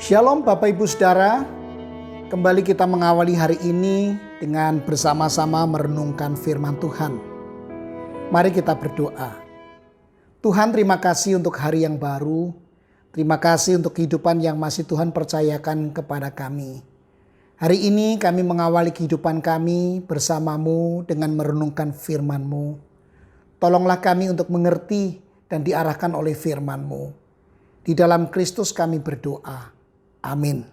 Shalom Bapak Ibu Saudara, kembali kita mengawali hari ini dengan bersama-sama merenungkan firman Tuhan. Mari kita berdoa. Tuhan, terima kasih untuk hari yang baru. Terima kasih untuk kehidupan yang masih Tuhan percayakan kepada kami. Hari ini kami mengawali kehidupan kami bersama-Mu dengan merenungkan firman-Mu. Tolonglah kami untuk mengerti dan diarahkan oleh firman-Mu. Di dalam Kristus kami berdoa. Amin.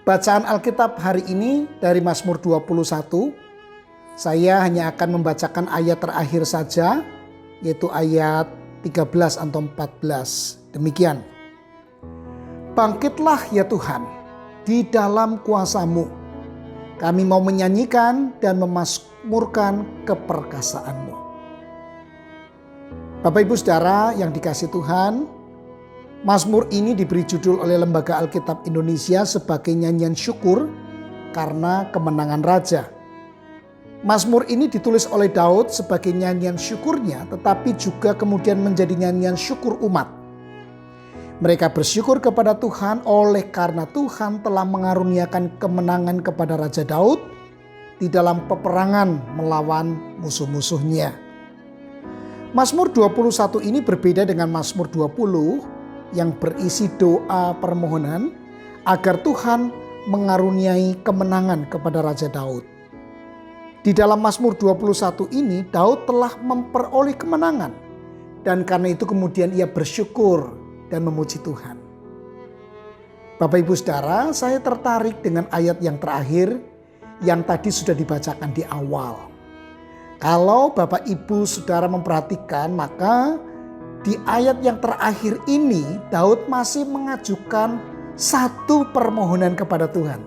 Bacaan Alkitab hari ini dari Mazmur 21. Saya hanya akan membacakan ayat terakhir saja, yaitu ayat 13 atau 14. Demikian. Bangkitlah ya Tuhan, di dalam kuasa-Mu. Kami mau menyanyikan dan memazmurkan keperkasaan-Mu. Bapak Ibu Saudara yang dikasihi Tuhan, Mazmur ini diberi judul oleh Lembaga Alkitab Indonesia sebagai nyanyian syukur karena kemenangan Raja. Mazmur ini ditulis oleh Daud sebagai nyanyian syukurnya, tetapi juga kemudian menjadi nyanyian syukur umat. Mereka bersyukur kepada Tuhan oleh karena Tuhan telah mengaruniakan kemenangan kepada Raja Daud di dalam peperangan melawan musuh-musuhnya. Mazmur 21 ini berbeda dengan Mazmur 20 yang berisi doa permohonan agar Tuhan mengaruniai kemenangan kepada Raja Daud. Di dalam Mazmur 21 ini Daud telah memperoleh kemenangan dan karena itu kemudian ia bersyukur dan memuji Tuhan. Bapak Ibu Saudara, saya tertarik dengan ayat yang terakhir yang tadi sudah dibacakan di awal. Kalau Bapak Ibu Saudara memperhatikan, maka di ayat yang terakhir ini Daud masih mengajukan satu permohonan kepada Tuhan.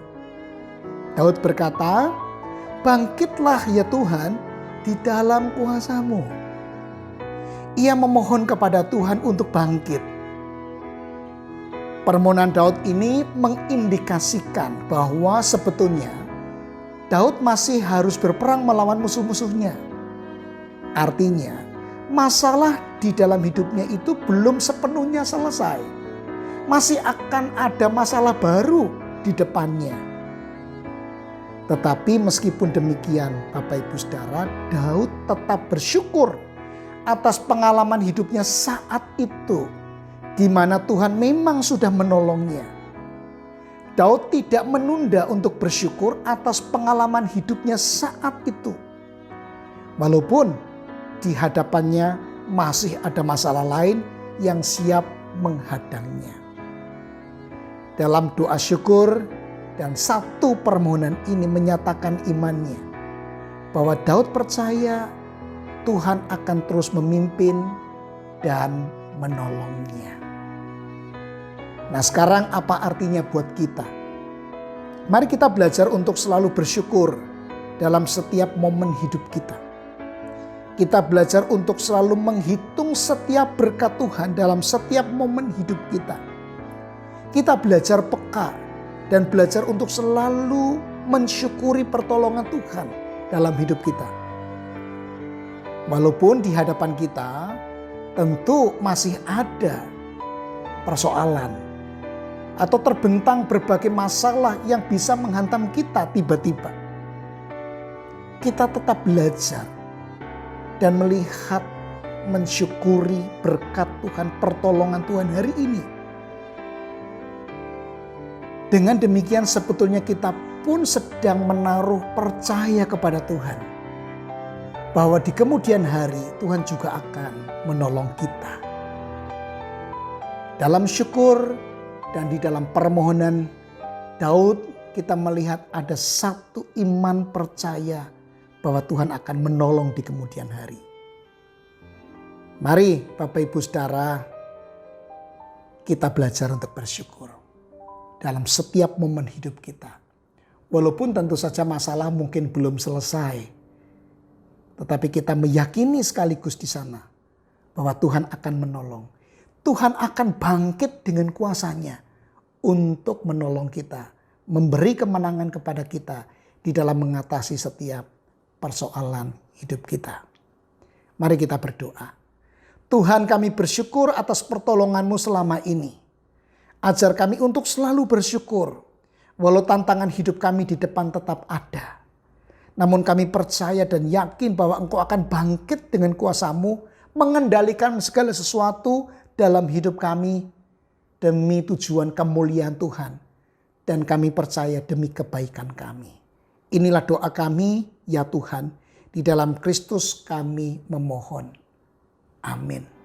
Daud berkata, bangkitlah ya Tuhan di dalam kuasa-Mu. Ia memohon kepada Tuhan untuk bangkit. Permohonan Daud ini mengindikasikan bahwa sebetulnya Daud masih harus berperang melawan musuh-musuhnya. Artinya, masalah di dalam hidupnya itu belum sepenuhnya selesai. Masih akan ada masalah baru di depannya. Tetapi meskipun demikian, Bapak Ibu Saudara, Daud tetap bersyukur atas pengalaman hidupnya saat itu, di mana Tuhan memang sudah menolongnya. Daud tidak menunda untuk bersyukur atas pengalaman hidupnya saat itu. Walaupun di hadapannya masih ada masalah lain yang siap menghadangnya. Dalam doa syukur dan satu permohonan ini menyatakan imannya bahwa Daud percaya Tuhan akan terus memimpin dan menolongnya. Nah, sekarang apa artinya buat kita? Mari kita belajar untuk selalu bersyukur dalam setiap momen hidup kita. Kita belajar untuk selalu menghitung setiap berkat Tuhan dalam setiap momen hidup kita. Kita belajar peka dan belajar untuk selalu mensyukuri pertolongan Tuhan dalam hidup kita. Walaupun di hadapan kita tentu masih ada persoalan atau terbentang berbagai masalah yang bisa menghantam kita tiba-tiba. Kita tetap belajar dan melihat, mensyukuri berkat Tuhan, pertolongan Tuhan hari ini. Dengan demikian sebetulnya kita pun sedang menaruh percaya kepada Tuhan. Bahwa di kemudian hari Tuhan juga akan menolong kita. Dalam syukur dan di dalam permohonan Daud kita melihat ada satu iman percaya bahwa Tuhan akan menolong di kemudian hari. Mari Bapak Ibu Saudara, kita belajar untuk bersyukur dalam setiap momen hidup kita. Walaupun tentu saja masalah mungkin belum selesai, tetapi kita meyakini sekaligus di sana bahwa Tuhan akan menolong. Tuhan akan bangkit dengan kuasa-Nya untuk menolong kita, memberi kemenangan kepada kita di dalam mengatasi setiap persoalan hidup kita. Mari kita berdoa. Tuhan, kami bersyukur atas pertolongan-Mu selama ini. Ajar kami untuk selalu bersyukur, walau tantangan hidup kami di depan tetap ada. Namun kami percaya dan yakin bahwa Engkau akan bangkit dengan kuasa-Mu, mengendalikan segala sesuatu dalam hidup kami demi tujuan kemuliaan Tuhan. Dan kami percaya demi kebaikan kami. Inilah doa kami, ya Tuhan, di dalam Kristus kami memohon. Amin.